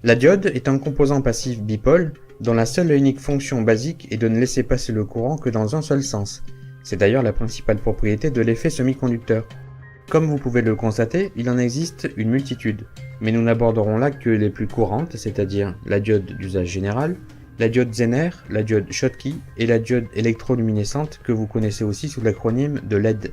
La diode est un composant passif bipôle dont la seule et unique fonction basique est de ne laisser passer le courant que dans un seul sens. C'est d'ailleurs la principale propriété de l'effet semi-conducteur. Comme vous pouvez le constater, il en existe une multitude, mais nous n'aborderons là que les plus courantes, c'est-à-dire la diode d'usage général, la diode Zener, la diode Schottky et la diode électroluminescente que vous connaissez aussi sous l'acronyme de LED.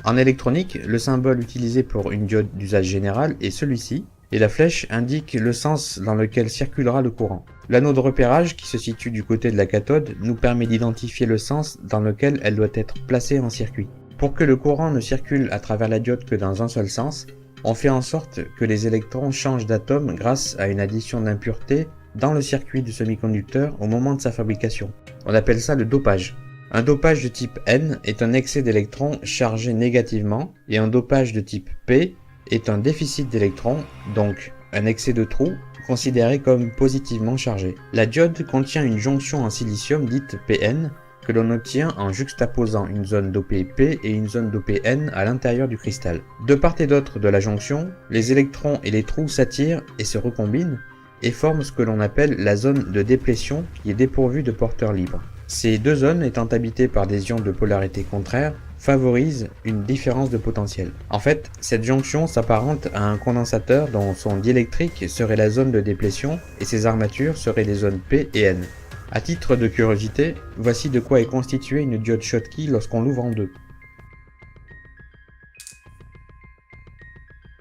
En électronique, le symbole utilisé pour une diode d'usage général est celui-ci, et la flèche indique le sens dans lequel circulera le courant. L'anneau de repérage qui se situe du côté de la cathode nous permet d'identifier le sens dans lequel elle doit être placée en circuit. Pour que le courant ne circule à travers la diode que dans un seul sens, on fait en sorte que les électrons changent d'atome grâce à une addition d'impuretés dans le circuit du semi-conducteur au moment de sa fabrication. On appelle ça le dopage. Un dopage de type N est un excès d'électrons chargés négativement et un dopage de type P est un déficit d'électrons, donc un excès de trous, considéré comme positivement chargé. La diode contient une jonction en silicium dite PN que l'on obtient en juxtaposant une zone dopée P et une zone dopée N à l'intérieur du cristal. De part et d'autre de la jonction, les électrons et les trous s'attirent et se recombinent et forment ce que l'on appelle la zone de déplétion qui est dépourvue de porteurs libres. Ces deux zones étant habitées par des ions de polarité contraire, favorisent une différence de potentiel. En fait, cette jonction s'apparente à un condensateur dont son diélectrique serait la zone de déplétion et ses armatures seraient les zones P et N. À titre de curiosité, voici de quoi est constituée une diode Schottky lorsqu'on l'ouvre en deux.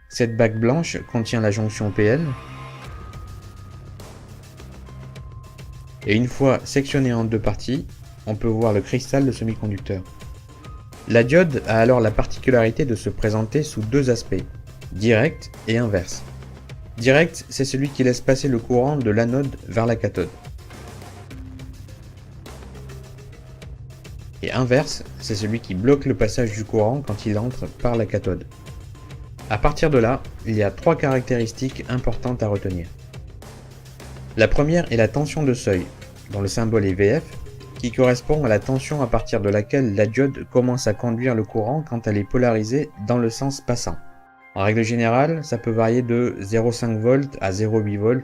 Cette bague blanche contient la jonction PN, et une fois sectionnée en deux parties, on peut voir le cristal de semi-conducteur. La diode a alors la particularité de se présenter sous deux aspects, direct et inverse. Direct, c'est celui qui laisse passer le courant de l'anode vers la cathode. Et inverse, c'est celui qui bloque le passage du courant quand il entre par la cathode. À partir de là, il y a trois caractéristiques importantes à retenir. La première est la tension de seuil, dont le symbole est VF, qui correspond à la tension à partir de laquelle la diode commence à conduire le courant quand elle est polarisée dans le sens passant. En règle générale, ça peut varier de 0,5 V à 0,8 V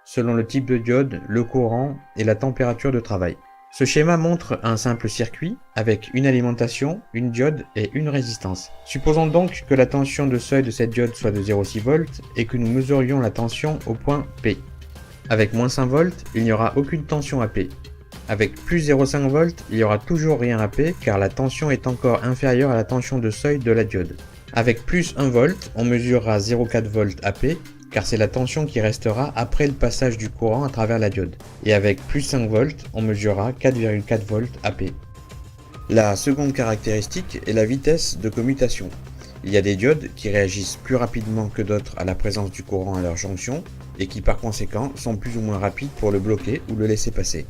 selon le type de diode, le courant et la température de travail. Ce schéma montre un simple circuit avec une alimentation, une diode et une résistance. Supposons donc que la tension de seuil de cette diode soit de 0,6 V et que nous mesurions la tension au point P. Avec moins 1 V, il n'y aura aucune tension à P. Avec plus 0,5 V, il n'y aura toujours rien à P car la tension est encore inférieure à la tension de seuil de la diode. Avec plus 1 V, on mesurera 0,4 V à P car c'est la tension qui restera après le passage du courant à travers la diode. Et avec plus 5 V, on mesurera 4,4 V à P. La seconde caractéristique est la vitesse de commutation. Il y a des diodes qui réagissent plus rapidement que d'autres à la présence du courant à leur jonction et qui par conséquent sont plus ou moins rapides pour le bloquer ou le laisser passer.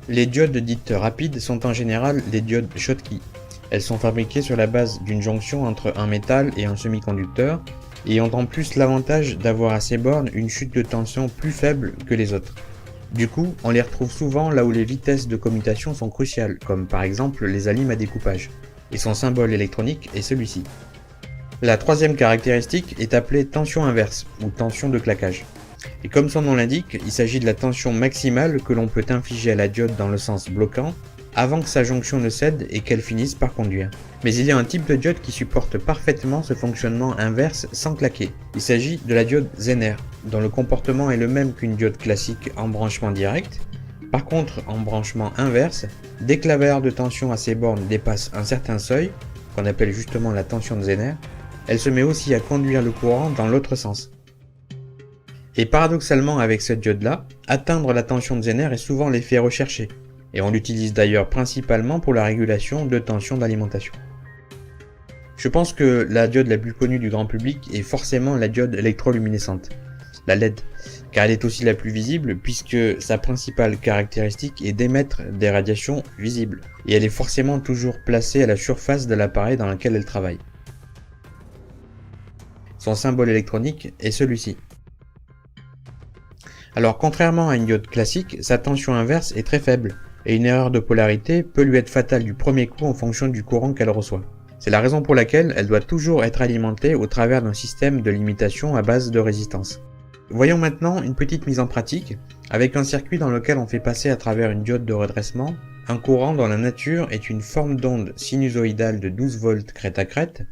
Les diodes dites rapides sont en général les diodes Schottky. Elles sont fabriquées sur la base d'une jonction entre un métal et un semi-conducteur et ont en plus l'avantage d'avoir à ces bornes une chute de tension plus faible que les autres. Du coup, on les retrouve souvent là où les vitesses de commutation sont cruciales, comme par exemple les alimes à découpage, et son symbole électronique est celui-ci. La troisième caractéristique est appelée tension inverse, ou tension de claquage. Et comme son nom l'indique, il s'agit de la tension maximale que l'on peut infliger à la diode dans le sens bloquant, avant que sa jonction ne cède et qu'elle finisse par conduire. Mais il y a un type de diode qui supporte parfaitement ce fonctionnement inverse sans claquer. Il s'agit de la diode Zener, dont le comportement est le même qu'une diode classique en branchement direct. Par contre, en branchement inverse, dès que la valeur de tension à ces bornes dépasse un certain seuil, qu'on appelle justement la tension de Zener, elle se met aussi à conduire le courant dans l'autre sens. Et paradoxalement avec cette diode-là, atteindre la tension de Zener est souvent l'effet recherché, et on l'utilise d'ailleurs principalement pour la régulation de tension d'alimentation. Je pense que la diode la plus connue du grand public est forcément la diode électroluminescente, la LED, car elle est aussi la plus visible puisque sa principale caractéristique est d'émettre des radiations visibles, et elle est forcément toujours placée à la surface de l'appareil dans lequel elle travaille. Son symbole électronique est celui-ci. Alors contrairement à une diode classique, sa tension inverse est très faible, et une erreur de polarité peut lui être fatale du premier coup en fonction du courant qu'elle reçoit. C'est la raison pour laquelle elle doit toujours être alimentée au travers d'un système de limitation à base de résistance. Voyons maintenant une petite mise en pratique avec un circuit dans lequel on fait passer à travers une diode de redressement un courant dont la nature est une forme d'onde sinusoïdale de 12 volts crête à crête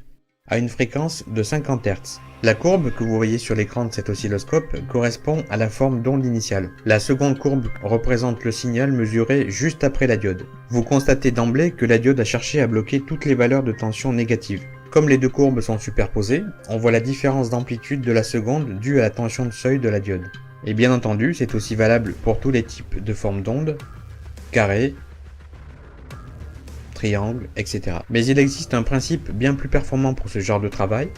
à une fréquence de 50 Hz. La courbe que vous voyez sur l'écran de cet oscilloscope correspond à la forme d'onde initiale. La seconde courbe représente le signal mesuré juste après la diode. Vous constatez d'emblée que la diode a cherché à bloquer toutes les valeurs de tension négatives. Comme les deux courbes sont superposées, on voit la différence d'amplitude de la seconde due à la tension de seuil de la diode. Et bien entendu, c'est aussi valable pour tous les types de formes d'ondes, carré, triangle, etc. Mais il existe un principe bien plus performant pour ce genre de travail,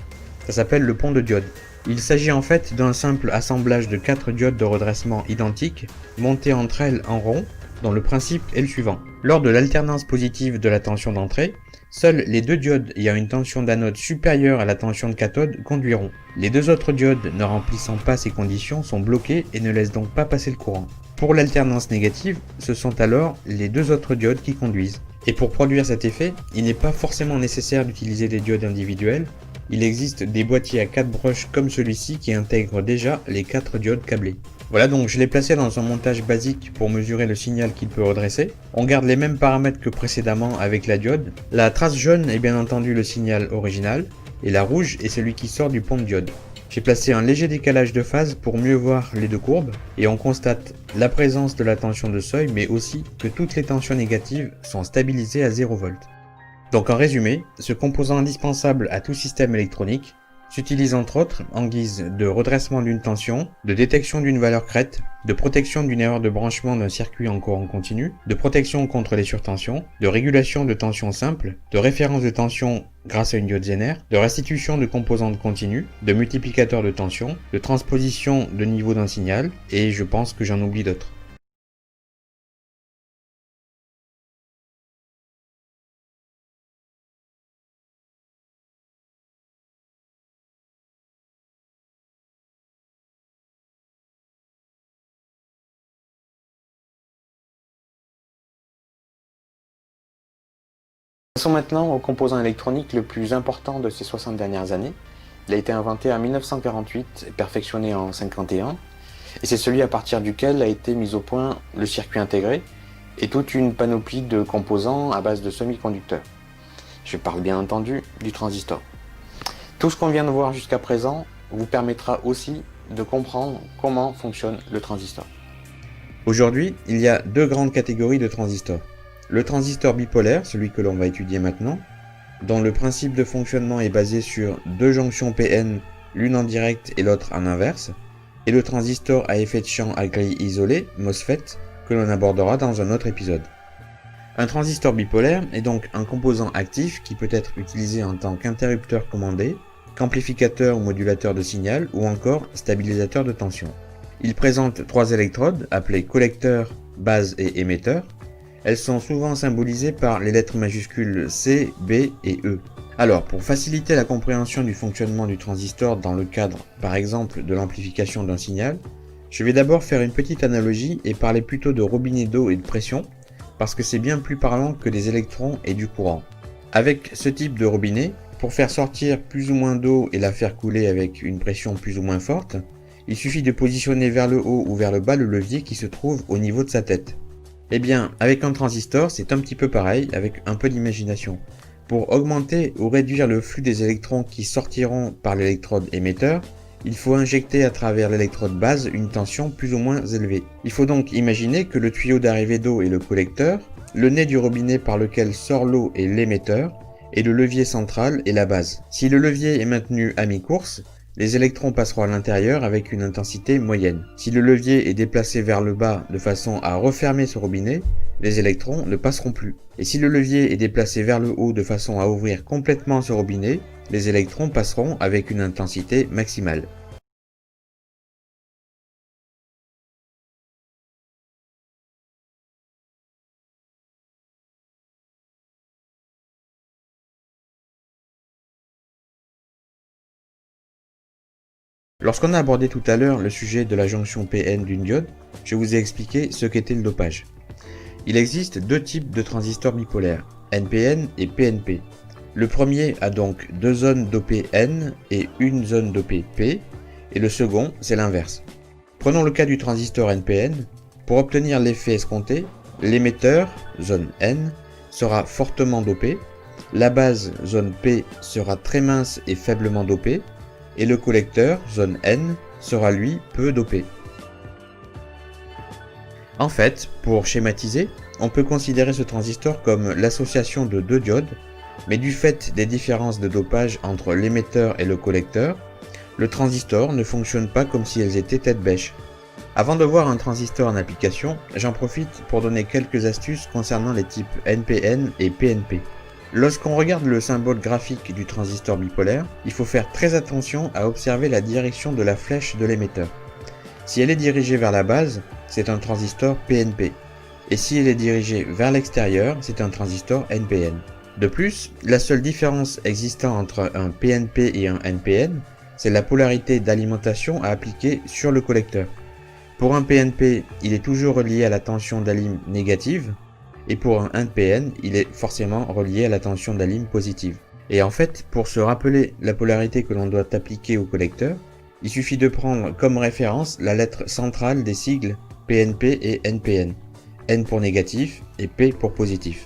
ça s'appelle le pont de diode. Il s'agit en fait d'un simple assemblage de 4 diodes de redressement identiques, montées entre elles en rond, dont le principe est le suivant. Lors de l'alternance positive de la tension d'entrée, seules les deux diodes ayant une tension d'anode supérieure à la tension de cathode conduiront. Les deux autres diodes ne remplissant pas ces conditions sont bloquées et ne laissent donc pas passer le courant. Pour l'alternance négative, ce sont alors les deux autres diodes qui conduisent. Et pour produire cet effet, il n'est pas forcément nécessaire d'utiliser des diodes individuelles. Il existe des boîtiers à 4 broches comme celui-ci qui intègrent déjà les 4 diodes câblées. Voilà, donc je l'ai placé dans un montage basique pour mesurer le signal qu'il peut redresser. On garde les mêmes paramètres que précédemment avec la diode. La trace jaune est bien entendu le signal original et la rouge est celui qui sort du pont de diode. J'ai placé un léger décalage de phase pour mieux voir les deux courbes et on constate la présence de la tension de seuil mais aussi que toutes les tensions négatives sont stabilisées à 0 V. Donc en résumé, ce composant indispensable à tout système électronique s'utilise entre autres en guise de redressement d'une tension, de détection d'une valeur crête, de protection d'une erreur de branchement d'un circuit en courant continu, de protection contre les surtensions, de régulation de tension simple, de référence de tension grâce à une diode Zener, de restitution de composantes continues, de multiplicateur de tension, de transposition de niveau d'un signal, et je pense que j'en oublie d'autres. Passons maintenant au composant électronique le plus important de ces 60 dernières années. Il a été inventé en 1948 et perfectionné en 1951, et c'est celui à partir duquel a été mis au point le circuit intégré et toute une panoplie de composants à base de semi-conducteurs. Je parle bien entendu du transistor. Tout ce qu'on vient de voir jusqu'à présent vous permettra aussi de comprendre comment fonctionne le transistor. Aujourd'hui, il y a deux grandes catégories de transistors. Le transistor bipolaire, celui que l'on va étudier maintenant, dont le principe de fonctionnement est basé sur deux jonctions PN, l'une en direct et l'autre en inverse, et le transistor à effet de champ à grille isolée, MOSFET, que l'on abordera dans un autre épisode. Un transistor bipolaire est donc un composant actif qui peut être utilisé en tant qu'interrupteur commandé, qu'amplificateur ou modulateur de signal ou encore stabilisateur de tension. Il présente trois électrodes appelées collecteur, base et émetteur. Elles sont souvent symbolisées par les lettres majuscules C, B et E. Alors, pour faciliter la compréhension du fonctionnement du transistor dans le cadre, par exemple, de l'amplification d'un signal, je vais d'abord faire une petite analogie et parler plutôt de robinet d'eau et de pression, parce que c'est bien plus parlant que des électrons et du courant. Avec ce type de robinet, pour faire sortir plus ou moins d'eau et la faire couler avec une pression plus ou moins forte, il suffit de positionner vers le haut ou vers le bas le levier qui se trouve au niveau de sa tête. Eh bien, avec un transistor, c'est un petit peu pareil, avec un peu d'imagination. Pour augmenter ou réduire le flux des électrons qui sortiront par l'électrode émetteur, il faut injecter à travers l'électrode base une tension plus ou moins élevée. Il faut donc imaginer que le tuyau d'arrivée d'eau est le collecteur, le nez du robinet par lequel sort l'eau est l'émetteur, et le levier central est la base. Si le levier est maintenu à mi-course, les électrons passeront à l'intérieur avec une intensité moyenne. Si le levier est déplacé vers le bas de façon à refermer ce robinet, les électrons ne passeront plus. Et si le levier est déplacé vers le haut de façon à ouvrir complètement ce robinet, les électrons passeront avec une intensité maximale. Lorsqu'on a abordé tout à l'heure le sujet de la jonction PN d'une diode, je vous ai expliqué ce qu'était le dopage. Il existe deux types de transistors bipolaires, NPN et PNP. Le premier a donc deux zones dopées N et une zone dopée P, et le second, c'est l'inverse. Prenons le cas du transistor NPN. Pour obtenir l'effet escompté, l'émetteur, zone N, sera fortement dopé, la base, zone P, sera très mince et faiblement dopée, et le collecteur, zone N, sera lui peu dopé. En fait, pour schématiser, on peut considérer ce transistor comme l'association de deux diodes, mais du fait des différences de dopage entre l'émetteur et le collecteur, le transistor ne fonctionne pas comme si elles étaient tête bêche. Avant de voir un transistor en application, j'en profite pour donner quelques astuces concernant les types NPN et PNP. Lorsqu'on regarde le symbole graphique du transistor bipolaire, il faut faire très attention à observer la direction de la flèche de l'émetteur. Si elle est dirigée vers la base, c'est un transistor PNP, et si elle est dirigée vers l'extérieur, c'est un transistor NPN. De plus, la seule différence existant entre un PNP et un NPN, c'est la polarité d'alimentation à appliquer sur le collecteur. Pour un PNP, il est toujours relié à la tension d'alim négative, et pour un NPN, il est forcément relié à la tension d'alim positive. Et en fait, pour se rappeler la polarité que l'on doit appliquer au collecteur, il suffit de prendre comme référence la lettre centrale des sigles PNP et NPN, N pour négatif et P pour positif.